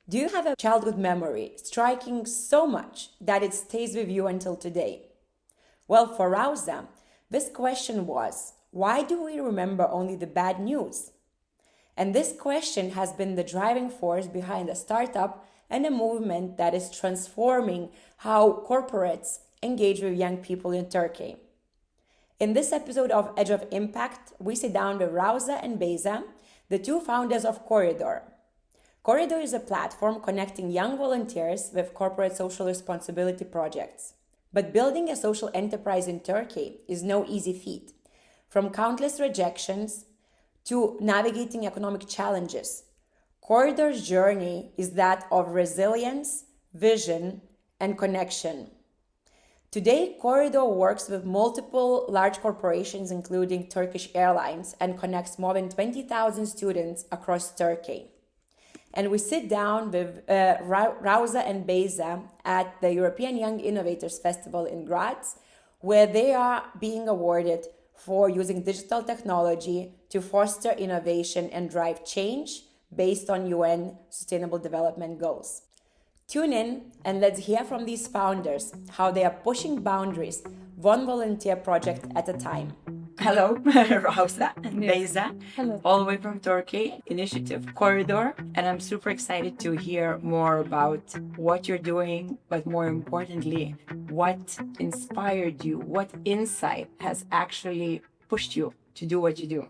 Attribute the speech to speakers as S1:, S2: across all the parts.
S1: Do you have a childhood memory striking so much that it stays with you until today? Well, for Rauza, this question was, why do we remember only the bad news? And this question has been the driving force behind a startup and a movement that is transforming how corporates engage with young people in Turkey. In this episode of Edge of Impact, we sit down with Ravza and Beyza, the two founders of Coridor. Coridor is a platform connecting young volunteers with corporate social responsibility projects. But building a social enterprise in Turkey is no easy feat. From countless rejections to navigating economic challenges, Coridor's journey is that of resilience, vision, and connection. Today, Coridor works with multiple large corporations, including Turkish Airlines, and connects more than 20,000 students across Turkey. And we sit down with Ravza and Beyza at the European Young Innovators Festival in Graz, where they are being awarded for using digital technology to foster innovation and drive change based on UN Sustainable Development Goals. Tune in and let's hear from these founders how they are pushing boundaries, one volunteer project at a time.
S2: Hello, Ravza and Beyza,
S3: Hello.
S2: all the way from Turkey, Initiative Coridor. And I'm super excited to hear more about what you're doing, but more importantly, what inspired you, what insight has actually pushed you to do what you do.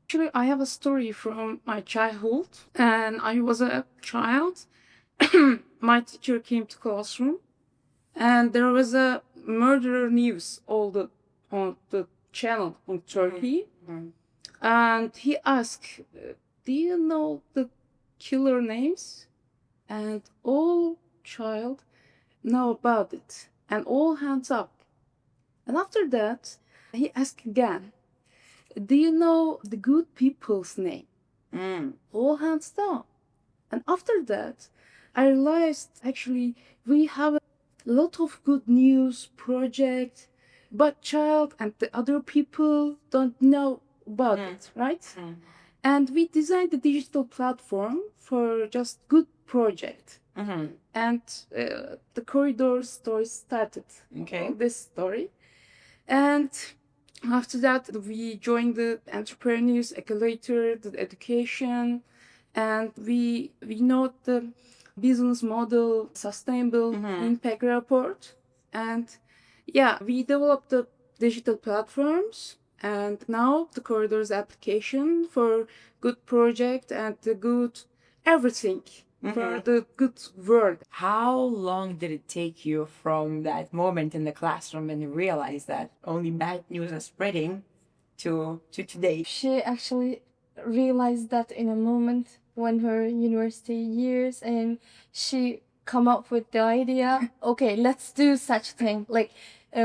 S3: Actually, I have a story from my childhood, and I was a child. My teacher came to classroom, and there was a murder news on the channel on Turkey, and he asked, "Do you know the killer names?" And all child know about it, and all hands up. And after that, he asked again, "Do you know the good people's name?" All hands down. And after that, I realized actually we have a lot of good news project, but child and the other people don't know about it, right? And we designed the digital platform for just good project. And the Coridor story started.
S2: Okay.
S3: This story. And after that, we joined the entrepreneurs accelerator, the education, and we know the business model, sustainable impact report, and we developed the digital platforms, and now the Coridor's application for good project and the good everything for the good world.
S2: How long did it take you from that moment in the classroom when you realized that only bad news is spreading to today?
S4: She actually realized that in a moment when her university years, and she come up with the idea, okay, let's do such thing. Like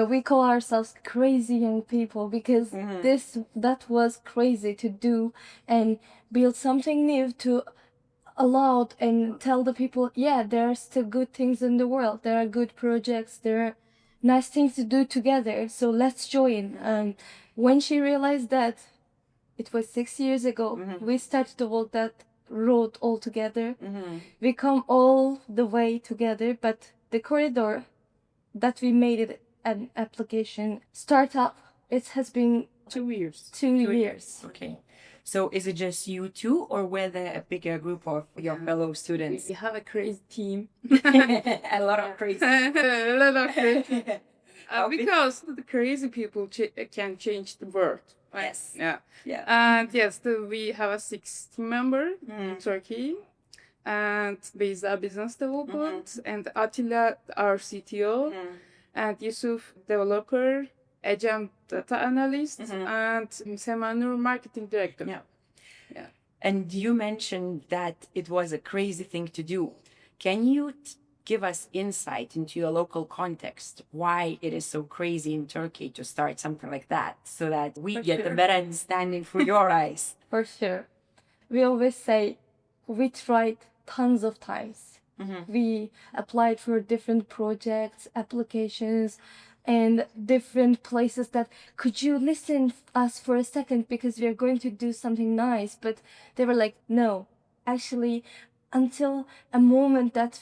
S4: we call ourselves crazy young people because that was crazy to do and build something new to allow and tell the people, yeah, there are still good things in the world. There are good projects. There are nice things to do together. So let's join. And when she realized that, it was 6 years ago, we started to walk that road all together. We come all the way together, but the Coridor that we made it an application startup, it has been
S3: 2 years.
S4: 2 years.
S2: Okay. So is it just you two, or were there a bigger group of your fellow students?
S3: We have a crazy team.
S2: A lot of crazy.
S3: A lot of crazy. Because the crazy people can change the world. Right?
S2: Yes.
S3: Yeah.
S2: Yeah.
S3: And yes, we have a 6 team member in Turkey, and Beyza business development, and Attila our CTO, and Yusuf developer, Ecem data analyst, and Semanur marketing director.
S2: Yeah. And you mentioned that it was a crazy thing to do. Can you give us insight into your local context, why it is so crazy in Turkey to start something like that, so that we get a better understanding through your eyes?
S4: For sure. We always say we tried tons of times. We applied for different projects, applications, and different places that, could you listen us for a second because we are going to do something nice? But they were like, no, actually, until a moment that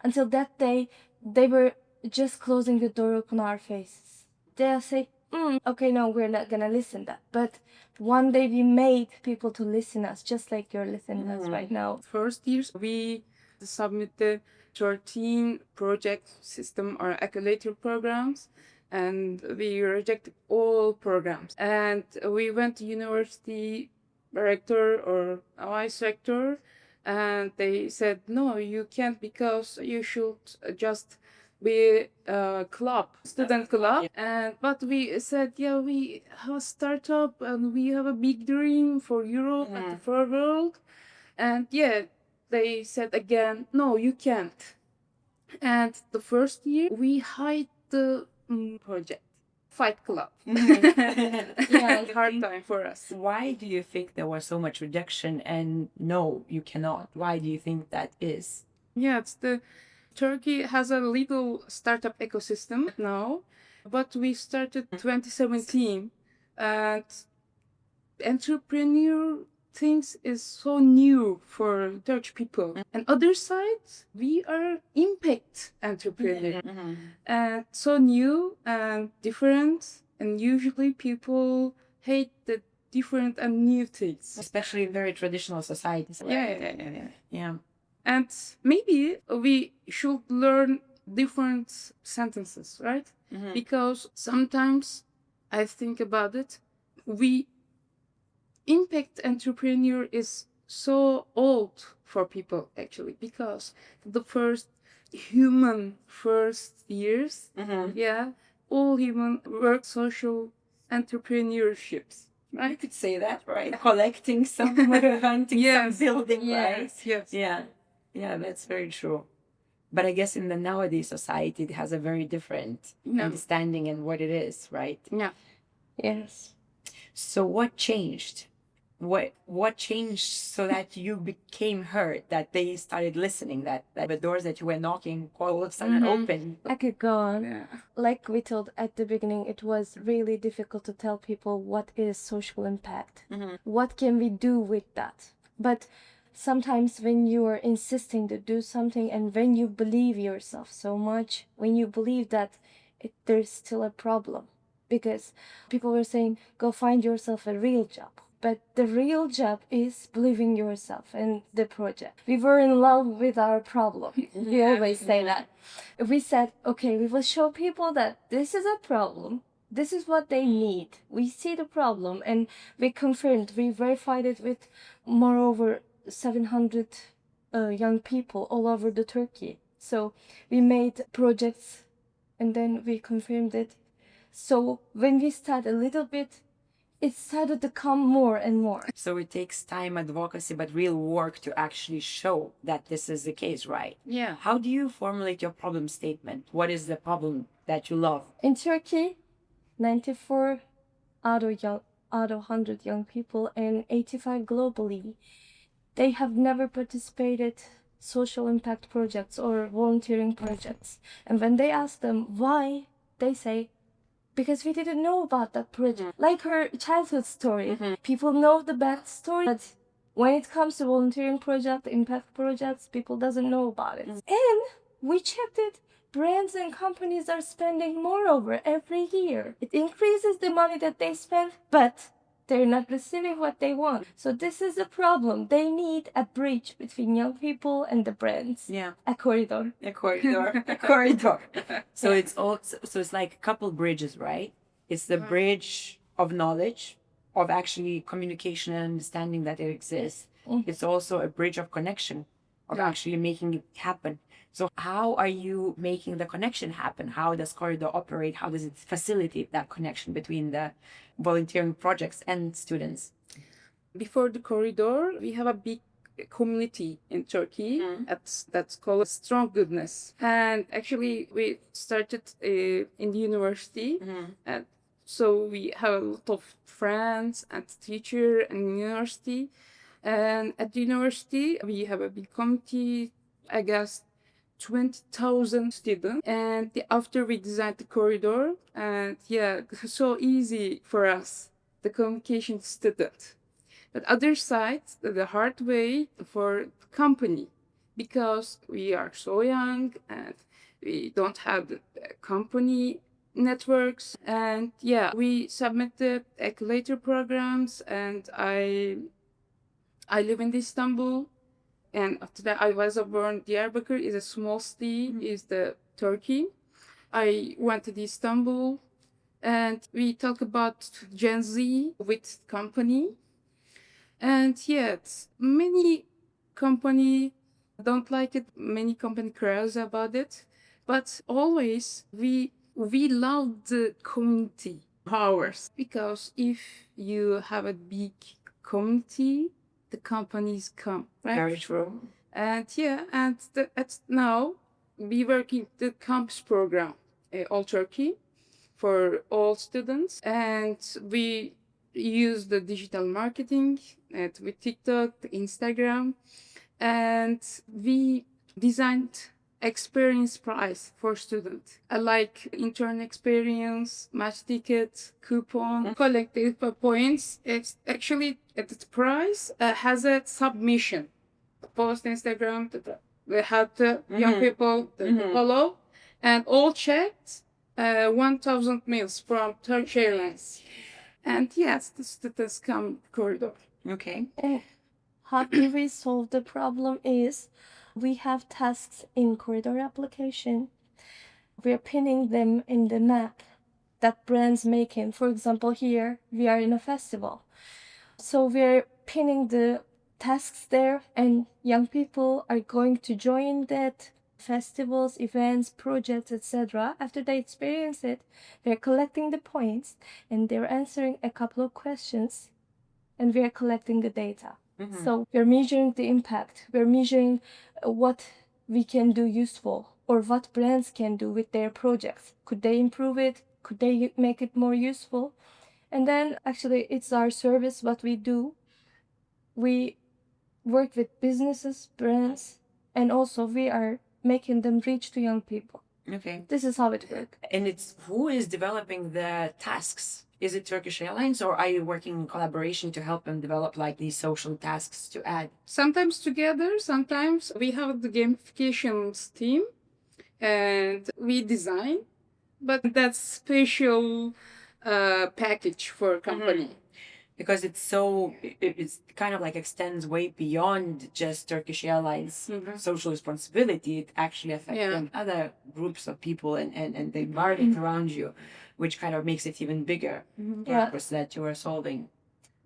S4: until that day, they were just closing the door upon our faces. They'll say, okay, no, we're not gonna listen that. But one day we made people to listen us, just like you're listening us right now.
S3: First years, we submitted 13 project system or accelerator programs, and we rejected all programs. And we went to university rector or vice rector, and they said, no, you can't, because you should just be a club, student club. And but we said, yeah, we have a startup and we have a big dream for Europe and for the world. And yeah, they said again, no, you can't. And the first year, we hide the project, Fight Club. Yeah, hard time for us.
S2: Why do you think there was so much rejection and no, you cannot? Why do you think that is?
S3: Yeah, Turkey has a little startup ecosystem now, but we started 2017, and entrepreneur things is so new for Dutch people. And other side, we are impact entrepreneur, and so new and different. And usually people hate the different and new things.
S2: Especially in very traditional societies. Right? Yeah.
S3: And maybe we should learn different sentences, right? Because sometimes I think about it, impact entrepreneur is so old for people actually, because the first years, all human work social entrepreneurships. Right?
S2: You could say that, right? Collecting somewhere, hunting some building, right?
S3: Yes.
S2: Yeah, that's very true. But I guess in the nowadays society, it has a very different understanding and what it is, right?
S3: Yeah.
S4: Yes.
S2: So what changed? What changed so that you became heard, that they started listening, that the doors that you were knocking all of a sudden opened?
S4: I could go on.
S3: Yeah.
S4: Like we told at the beginning, it was really difficult to tell people what is social impact. What can we do with that? But sometimes when you are insisting to do something, and when you believe yourself so much, when you believe that there's still a problem, because people were saying, go find yourself a real job. But the real job is believing yourself and the project. We were in love with our problem. We always say that. We said, okay, we will show people that this is a problem. This is what they need. We see the problem, and we confirmed, we verified it with moreover 700 young people all over the Turkey. So we made projects and then we confirmed it. So when we start a little bit, it started to come more and more.
S2: So it takes time, advocacy, but real work to actually show that this is the case, right?
S3: Yeah.
S2: How do you formulate your problem statement? What is the problem that you love?
S4: In Turkey, 94 out of 100 young people and 85 globally, they have never participated social impact projects or volunteering projects. And when they ask them why, they say, because we didn't know about that project. Like her childhood story. People know the bad story, but when it comes to volunteering projects, impact projects, people doesn't know about it. And we checked it. Brands and companies are spending moreover every year. It increases the money that they spend, but they're not receiving what they want. So this is a problem. They need a bridge between young people and the brands.
S2: Yeah.
S4: A corridor.
S2: A corridor. A corridor. So it's it's like a couple bridges, right? It's the bridge of knowledge, of actually communication and understanding that it exists. It's also a bridge of connection, of actually making it happen. So how are you making the connection happen? How does Coridor operate? How does it facilitate that connection between the volunteering projects and students?
S3: Before the Coridor, we have a big community in Turkey that's called Strong Goodness. And actually, we started in the university. And so we have a lot of friends and teacher in university. And at the university, we have a big community, I guess, 20,000 students. And after we designed the Coridor, and so easy for us, the communication student. But other side, the hard way for company, because we are so young and we don't have the company networks. And yeah, we submit the accelerator programs, and I live in Istanbul. And after that, I was born. Diyarbakir is a small city, is the Turkey. I went to Istanbul, and we talk about Gen Z with company. And yet, many company don't like it. Many company cries about it. But always we love the community powers, because if you have a big community, the companies come, right?
S2: Very true.
S3: And yeah, and now we work in the campus program, all Turkey, for all students, and we use the digital marketing with TikTok, Instagram, and we designed experience price for students, like intern experience, match ticket, coupon, collected points. It's actually at the price has a submission. Post Instagram, we have the young people that follow, and all checked 1,000 meals from Turkish Airlines. And yes, the students come Coridor.
S2: Okay.
S4: And how do we solve the problem is we have tasks in Coridor application. We're pinning them in the map that brands make in. For example, here we are in a festival. So we're pinning the tasks there, and young people are going to join that festivals, events, projects, etc. After they experience it, they're collecting the points and they're answering a couple of questions, and we're collecting the data. So we're measuring the impact. We're measuring what we can do useful, or what brands can do with their projects. Could they improve it? Could they make it more useful? And then actually it's our service, what we do. We work with businesses, brands, and also we are making them reach to young people.
S2: Okay.
S4: This is how it works.
S2: And it's who is developing the tasks? Is it Turkish Airlines, or are you working in collaboration to help them develop like these social tasks to add?
S3: Sometimes together, sometimes we have the gamifications team and we design, but that's special package for company.
S2: Because it's so, it's kind of like extends way beyond just Turkish Airlines social responsibility. It actually affects other groups of people and the environment around you, which kind of makes it even bigger purpose that you are solving.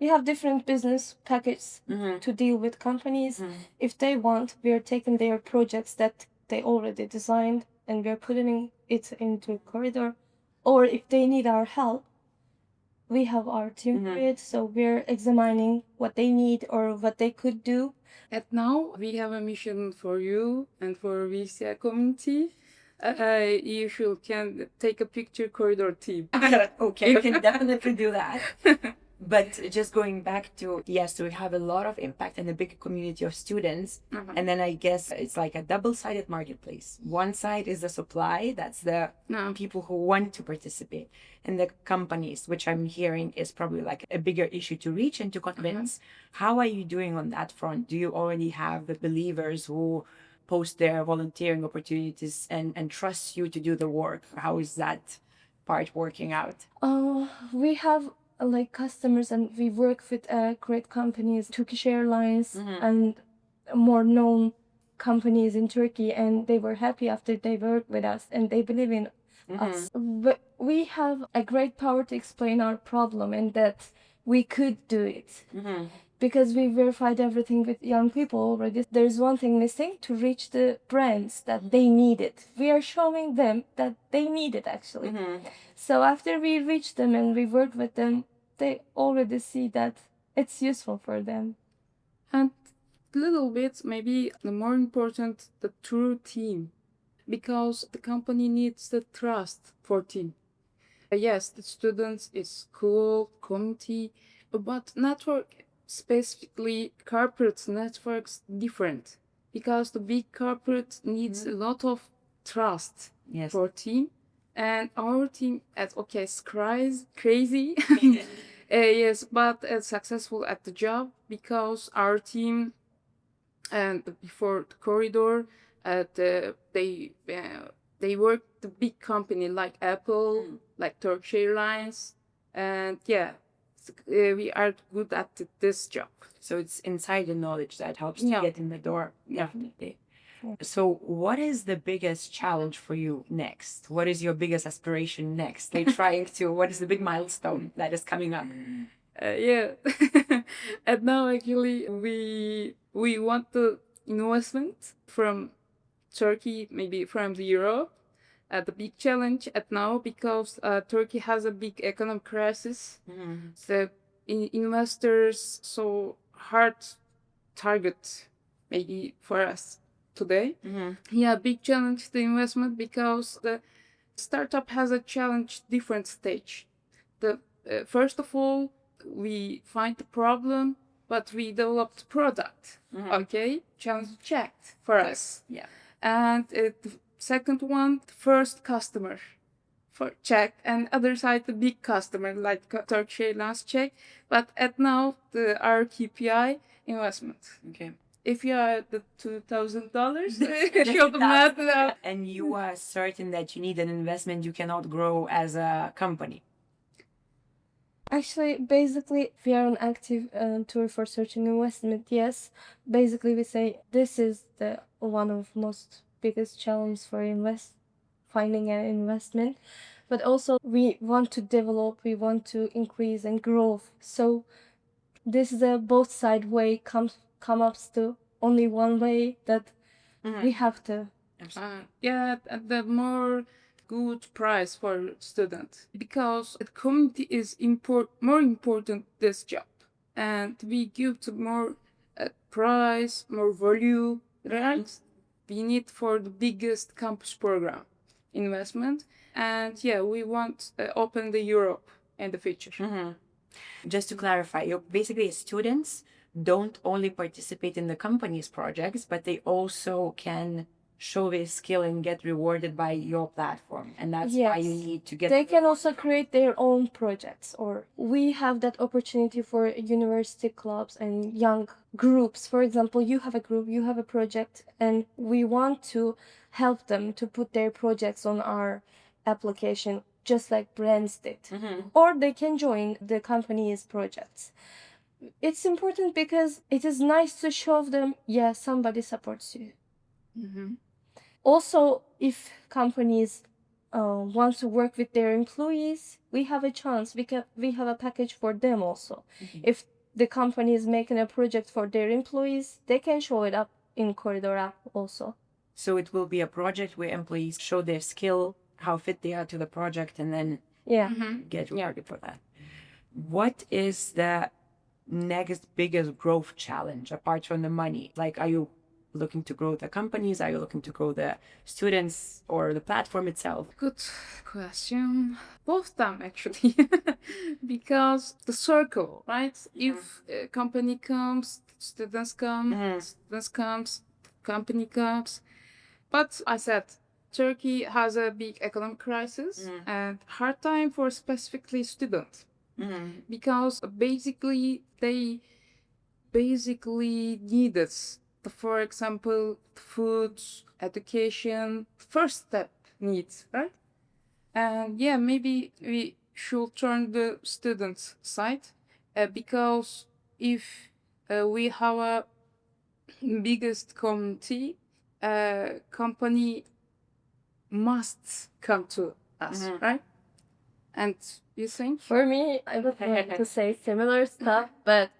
S4: We have different business packages to deal with companies. If they want, we are taking their projects that they already designed and we're putting it into Coridor. Or if they need our help, we have our team for it. So we're examining what they need or what they could do.
S3: And now we have a mission for you and for VCI community. You can take a picture Coridor team.
S2: Okay, you can definitely do that. But just going back to, yes, so we have a lot of impact and a big community of students. And then I guess it's like a double-sided marketplace. One side is the supply, that's the people who want to participate. And the companies, which I'm hearing is probably like a bigger issue to reach and to convince. How are you doing on that front? Do you already have the believers who post their volunteering opportunities and trust you to do the work? How is that part working out?
S4: We have like customers, and we work with great companies, Turkish Airlines and more known companies in Turkey, and they were happy after they worked with us and they believe in us. But we have a great power to explain our problem and that we could do it. Because we verified everything with young people already. There's one thing missing to reach the brands that they need it. We are showing them that they need it actually. So after we reach them and we work with them, they already see that it's useful for them.
S3: And a little bit, maybe the more important, the true team. Because the company needs the trust for team. Yes, the students is school, community, but network, specifically corporate networks, different. Because the big corporate needs a lot of trust for team. And our team at it's crazy. Yes, but successful at the job because our team and before the Coridor, they worked the big company like Apple, like Turkish Airlines, and yeah, we are good at this job.
S2: So it's insider knowledge that helps to
S3: Yeah.
S2: get in the door.
S3: Yeah.
S2: Definitely. So what is the biggest challenge for you next? What is your biggest aspiration next? Like trying to, what is the big milestone that is coming up?
S3: Yeah, and now actually we want the investment from Turkey, maybe from the Europe. The big challenge at now because Turkey has a big economic crisis. The investors so hard target maybe for us today. Yeah, big challenge the investment because the startup has a challenge different stage. The first of all we find the problem, but we developed product. Okay, challenge checked for us.
S2: Yeah.
S3: And the second one, the first customer for check, and other side the big customer like Turkish Airlines check. But at now our KPI investment.
S2: Okay.
S3: If you are at the $2,000, show the math out.
S2: And you are certain that you need an investment, you cannot grow as a company.
S4: Actually, basically, if we are on active tour for searching investment, yes. Basically, we say this is the one of most biggest challenge for finding an investment. But also, we want to develop, we want to increase and grow. So this is a both side way come up to only one way that we have to.
S3: Yeah, and the more good price for student because the community is more important this job, and we give to more price, more value, right? We need for the biggest campus program investment, and yeah, we want open the Europe in the future.
S2: Just to clarify, you're basically students don't only participate in the company's projects, but they also can show their skill and get rewarded by your platform. And that's why you
S4: Yes.
S2: need to get...
S4: They can also create their own projects, or we have that opportunity for university clubs and young groups. For example, you have a group, you have a project, and we want to help them to put their projects on our application, just like brands did. Or they can join the company's projects. It's important because it is nice to show them, yeah, somebody supports you. Also, if companies want to work with their employees, we have a chance because we have a package for them also. If the company is making a project for their employees, they can show it up in Coridor app also.
S2: So it will be a project where employees show their skill, how fit they are to the project, and then get rewarded for that. What is the next biggest growth challenge apart from the money? Like, are you looking to grow the companies? Are you looking to grow the students or the platform itself?
S3: Good question. Both them actually, because the circle, right? If a company comes, students come, students comes, company comes. But I said, Turkey has a big economic crisis and hard time for specifically students because basically they needed, for example, food, education, first step needs, right? And yeah, maybe we should turn the students' side because if we have a biggest community, company must come to us, right? And you think?
S4: For me, I would like to say similar stuff, but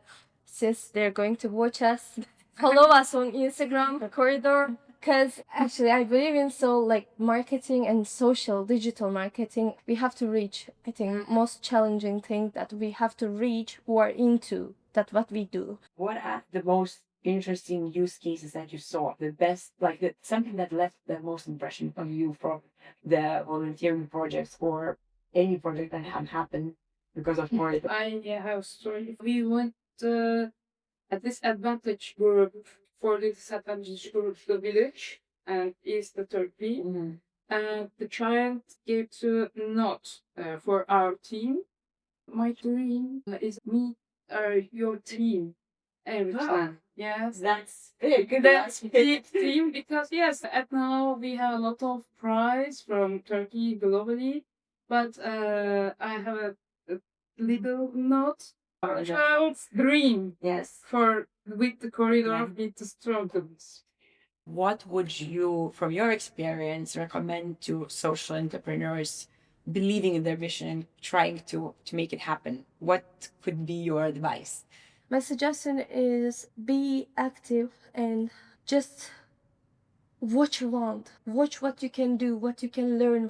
S4: since they're going to watch us, follow us on Instagram, Coridor. Because actually, I believe in like marketing and social digital marketing. We have to reach. I think most challenging thing that we have to reach who are into that what we do.
S2: What are the most interesting use cases that you saw? The best, like something that left the most impression on you from the volunteering projects or any project that had happened because of Coridor?
S3: I have a story. We went at this advantage group for the disadvantaged group, the village, and East Turkey. And the child gave to note for our team. My dream is meet your team every time. Yes,
S2: That's big.
S3: that's big team because yes, at now we have a lot of prize from Turkey globally, but I have a little note child's dream
S2: Yes.
S3: for with the corridor
S2: Yeah.
S3: with the struggles.
S2: What would you, from your experience, recommend to social entrepreneurs believing in their vision and trying to make it happen? What could be your advice?
S4: My suggestion is be active and just watch around. Watch what you can do, what you can learn,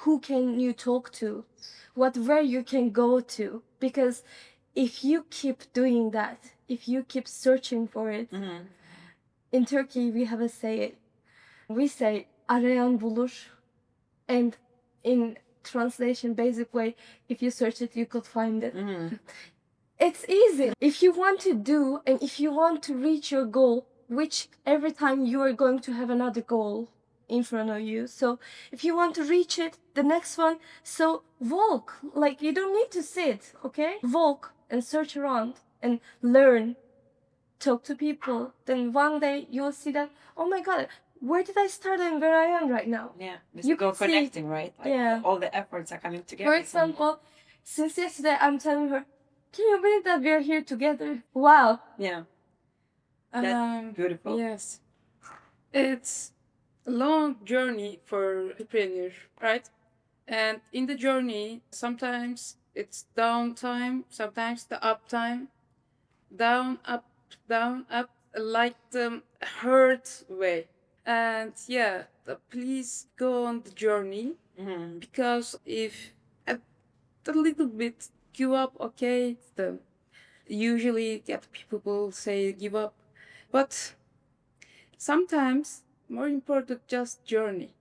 S4: who can you talk to, where you can go to. Because if you keep doing that, if you keep searching for it, in Turkey we have a saying. We say arayan bulur, and in translation, basic way, if you search it, you could find it. It's easy. If you want to do and if you want to reach your goal, which every time you are going to have another goal in front of you. So if you want to reach it, the next one, so walk. Like you don't need to sit, okay? Walk and search around and learn. Talk to people. Then one day you'll see that, oh my God, where did I start and where I am right now?
S2: Yeah, this
S4: You
S2: go
S4: can see-
S2: connecting, right? Like
S4: Yeah.
S2: all the efforts are coming together.
S4: For example, since yesterday I'm telling her, can you believe that we are here together? Wow.
S2: Yeah, that's beautiful.
S3: Yes, it's a long journey for entrepreneur, right? And in the journey, sometimes it's down time, sometimes the up time, down, up, like the hurt way. And yeah, please go on the journey because if at a little bit give up, okay, usually people will say give up, but sometimes more important just journey,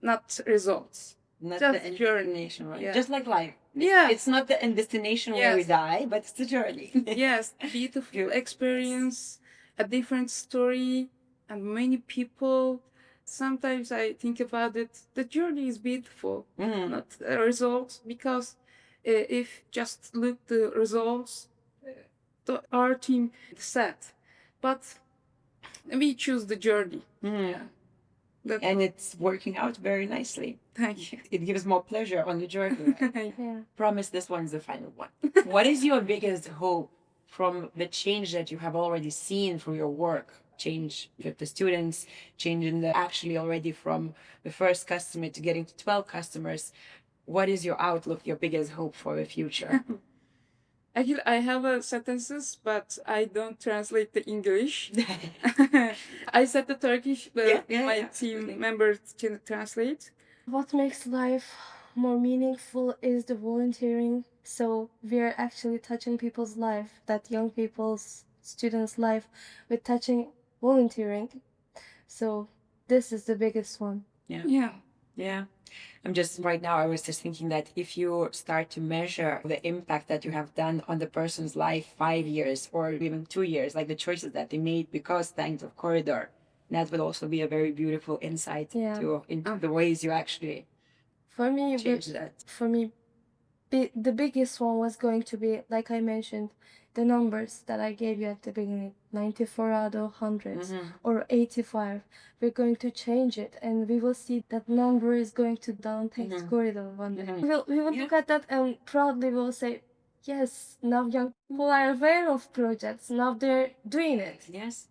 S3: not results.
S2: Not
S3: Just
S2: the end
S3: journey.
S2: destination, right?
S3: Yeah.
S2: Just like life.
S3: Yeah.
S2: It's not the end destination where we
S3: Yes.
S2: die, but it's the journey.
S3: Yes, beautiful experience, a different story, and many people. Sometimes I think about it. The journey is beautiful, not the results. Because if just look the results, our team is sad, but we choose the journey. Yeah. That's
S2: And it's working out very nicely.
S3: Thank you.
S2: It gives more pleasure on the journey.
S4: Yeah.
S2: Promise this one's the final one. What is your biggest hope from the change that you have already seen through your work? Change with the students, change in the actually already from the first customer to getting to 12 customers. What is your outlook, your biggest hope for the future?
S3: Actually, I have sentences, but I don't translate the English. I said the Turkish, but my team members can translate.
S4: What makes life more meaningful is the volunteering. So we are actually touching people's life, that young people's students' life, with touching volunteering. So this is the biggest one.
S3: Yeah.
S2: Yeah. I'm just right now, I was just thinking that if you start to measure the impact that you have done on the person's life 5 years or even 2 years, like the choices that they made because thanks of Coridor, that would also be a very beautiful insight into the ways you actually
S4: For me,
S2: change that.
S4: the biggest one was going to be, like I mentioned, the numbers that I gave you at the beginning, 94 out of 100 or 85. We're going to change it and we will see that number is going to down thanks to Coridor one day. We will look at that and proudly will say, yes, now young people are aware of projects. Now they're doing it.
S2: Yes.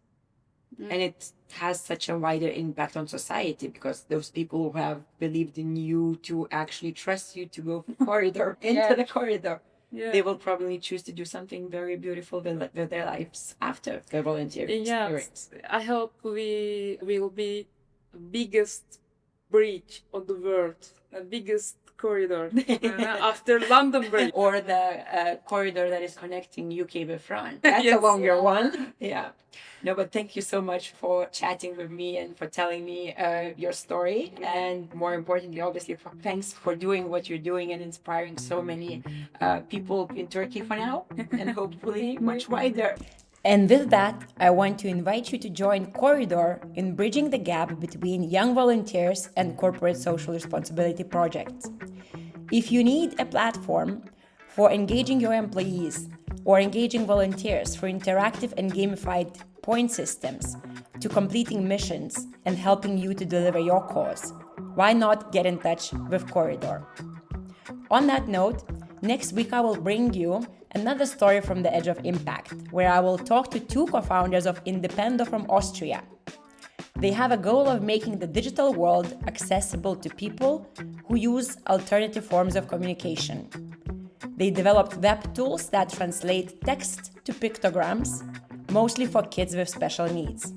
S2: And it has such a wider impact on society because those people who have believed in you to actually trust you to go corridor into the corridor, they will probably choose to do something very beautiful with their lives after their volunteering experience.
S3: I hope we will be the biggest bridge on the world, the biggest corridor after London Bridge.
S2: Or the corridor that is connecting UK with France. That's a longer one. Yeah. No, but thank you so much for chatting with me and for telling me your story. And more importantly, obviously, thanks for doing what you're doing and inspiring so many people in Turkey for now and hopefully much wider.
S1: And with that, I want to invite you to join Coridor in bridging the gap between young volunteers and corporate social responsibility projects. If you need a platform for engaging your employees or engaging volunteers for interactive and gamified point systems to completing missions and helping you to deliver your cause, why not get in touch with Coridor? On that note, next week I will bring you another story from the edge of impact, where I will talk to two co-founders of Independo from Austria. They have a goal of making the digital world accessible to people who use alternative forms of communication. They developed web tools that translate text to pictograms, mostly for kids with special needs.